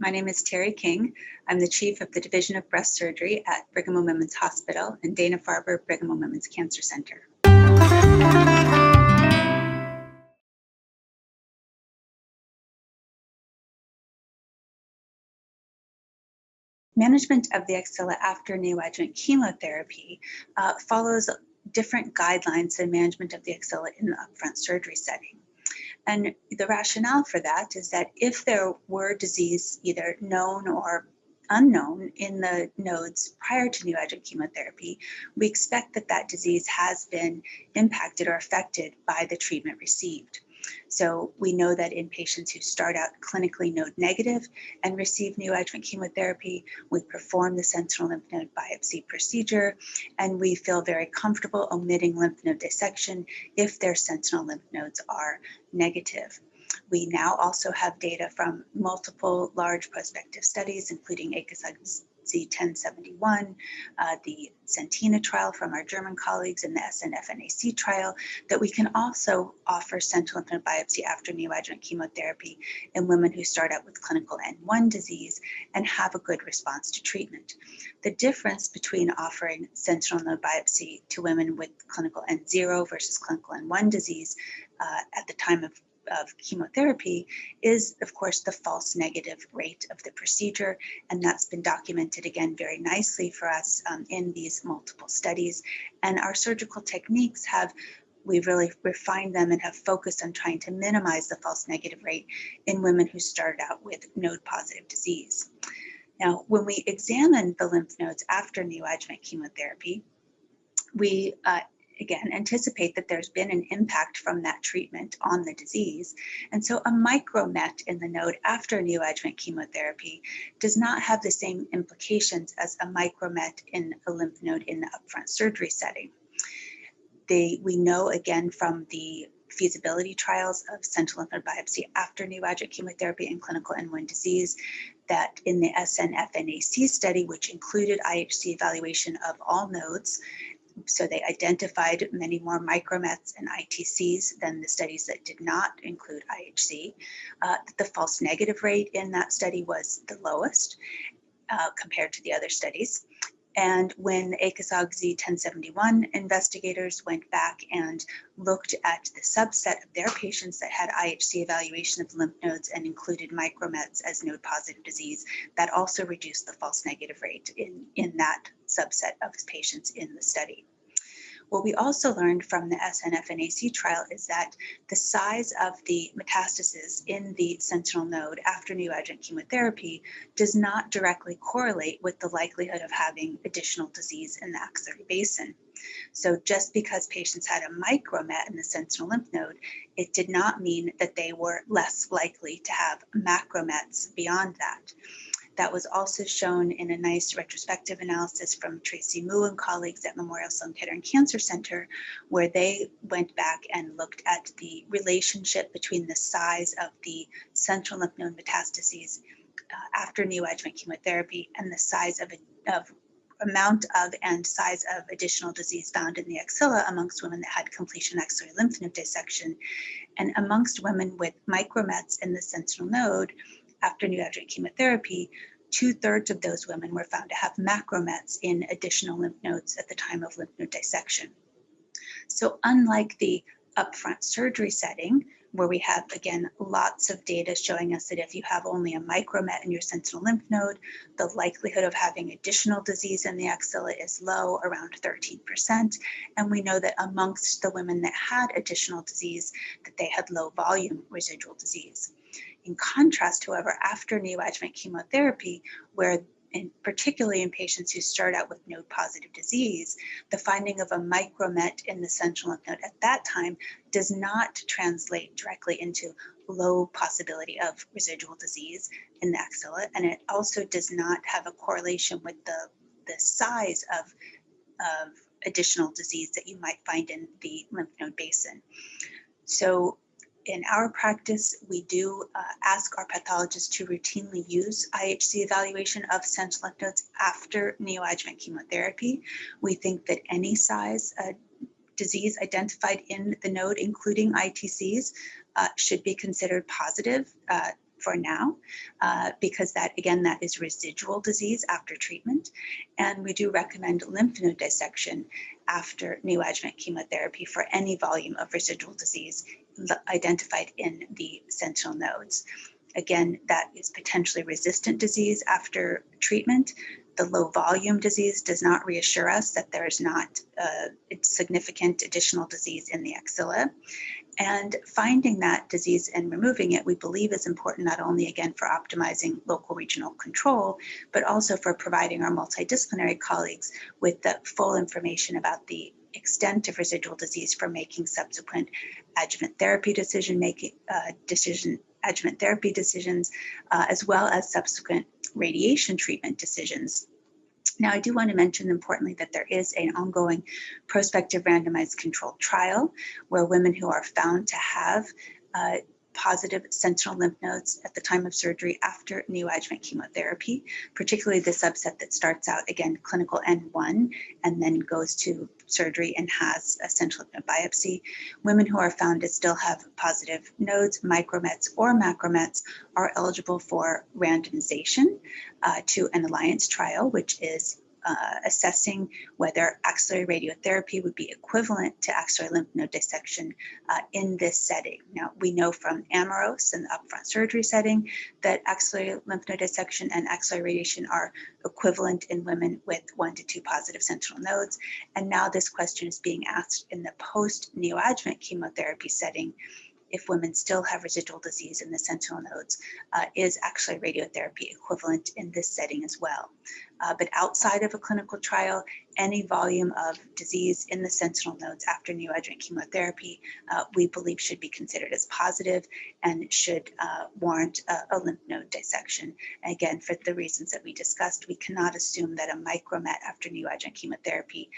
My name is Terry King. I'm the Chief of the Division of Breast Surgery at Brigham and Women's Hospital and Dana-Farber Brigham and Women's Cancer Center. Management of the axilla after neoadjuvant chemotherapy follows different guidelines than management of the axilla in the upfront surgery setting. And the rationale for that is that if there were disease, either known or unknown, in the nodes prior to neoadjuvant chemotherapy, we expect that that disease has been impacted or affected by the treatment received. So we know that in patients who start out clinically node negative and receive neoadjuvant chemotherapy, we perform the sentinel lymph node biopsy procedure, and we feel very comfortable omitting lymph node dissection if their sentinel lymph nodes are negative. We now also have data from multiple large prospective studies, including ACOSOG Z1071, the Sentina trial from our German colleagues, and the SNFNAC trial, that we can also offer sentinel lymph node biopsy after neoadjuvant chemotherapy in women who start out with clinical N1 disease and have a good response to treatment. The difference between offering sentinel node biopsy to women with clinical N0 versus clinical N1 disease at the time of chemotherapy is, of course, the false negative rate of the procedure, and that's been documented again very nicely for us in these multiple studies. And our surgical techniques we've really refined them and have focused on trying to minimize the false negative rate in women who started out with node positive disease. Now, when we examine the lymph nodes after neoadjuvant chemotherapy, we again, anticipate that there's been an impact from that treatment on the disease. And so a micromet in the node after neoadjuvant chemotherapy does not have the same implications as a micromet in a lymph node in the upfront surgery setting. We know again from the feasibility trials of sentinel lymph node biopsy after neoadjuvant chemotherapy in clinical N1 disease that in the SNFNAC study, which included IHC evaluation of all nodes, so they identified many more micromets and ITCs than the studies that did not include IHC. The false negative rate in that study was the lowest compared to the other studies. And when ACOSOG Z1071 investigators went back and looked at the subset of their patients that had IHC evaluation of lymph nodes and included micromets as node positive disease, that also reduced the false negative rate in that subset of patients in the study. What we also learned from the SNFNAC trial is that the size of the metastases in the sentinel node after neoadjuvant chemotherapy does not directly correlate with the likelihood of having additional disease in the axillary basin. So just because patients had a micromet in the sentinel lymph node, it did not mean that they were less likely to have macromets beyond that. That was also shown in a nice retrospective analysis from Tracy Mu and colleagues at Memorial Sloan Kettering Cancer Center, where they went back and looked at the relationship between the size of the central lymph node metastases after neoadjuvant chemotherapy and the size of amount of and size of additional disease found in the axilla amongst women that had completion axillary lymph node dissection. And amongst women with micromets in the sentinel node, after neoadjuvant chemotherapy, 2/3 of those women were found to have macromets in additional lymph nodes at the time of lymph node dissection. So unlike the upfront surgery setting, where we have, again, lots of data showing us that if you have only a micromet in your sentinel lymph node, the likelihood of having additional disease in the axilla is low, around 13%. And we know that amongst the women that had additional disease, that they had low volume residual disease. In contrast, however, after neoadjuvant chemotherapy, particularly in patients who start out with node positive disease, the finding of a micromet in the central lymph node at that time does not translate directly into low possibility of residual disease in the axilla, and it also does not have a correlation with the size of additional disease that you might find in the lymph node basin. So in our practice, we do ask our pathologists to routinely use IHC evaluation of sentinel lymph nodes after neoadjuvant chemotherapy. We think that any size disease identified in the node, including ITCs, should be considered positive for now, because that is residual disease after treatment. And we do recommend lymph node dissection after neoadjuvant chemotherapy for any volume of residual disease identified in the sentinel nodes. Again, that is potentially resistant disease after treatment. The low volume disease does not reassure us that there is not significant additional disease in the axilla. And finding that disease and removing it, we believe, is important not only, again, for optimizing local regional control, but also for providing our multidisciplinary colleagues with the full information about the extent of residual disease for making subsequent adjuvant therapy decisions, as well as subsequent radiation treatment decisions. Now, I do want to mention importantly that there is an ongoing prospective randomized controlled trial where women who are found to have positive sentinel lymph nodes at the time of surgery after neoadjuvant chemotherapy, particularly the subset that starts out, again, clinical N1 and then goes to surgery and has a sentinel lymph node biopsy. Women who are found to still have positive nodes, micromets or macromets, are eligible for randomization to an alliance trial, which is assessing whether axillary radiotherapy would be equivalent to axillary lymph node dissection in this setting. Now, we know from AMAROS and the upfront surgery setting that axillary lymph node dissection and axillary radiation are equivalent in women with 1 to 2 positive sentinel nodes. And now this question is being asked in the post-neoadjuvant chemotherapy setting. If women still have residual disease in the sentinel nodes, is axillary radiotherapy equivalent in this setting as well? But outside of a clinical trial, any volume of disease in the sentinel nodes after neoadjuvant chemotherapy, we believe should be considered as positive and should warrant a lymph node dissection. And again, for the reasons that we discussed, we cannot assume that a micromet after neoadjuvant chemotherapy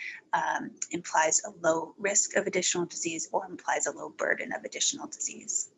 implies a low risk of additional disease or implies a low burden of additional disease.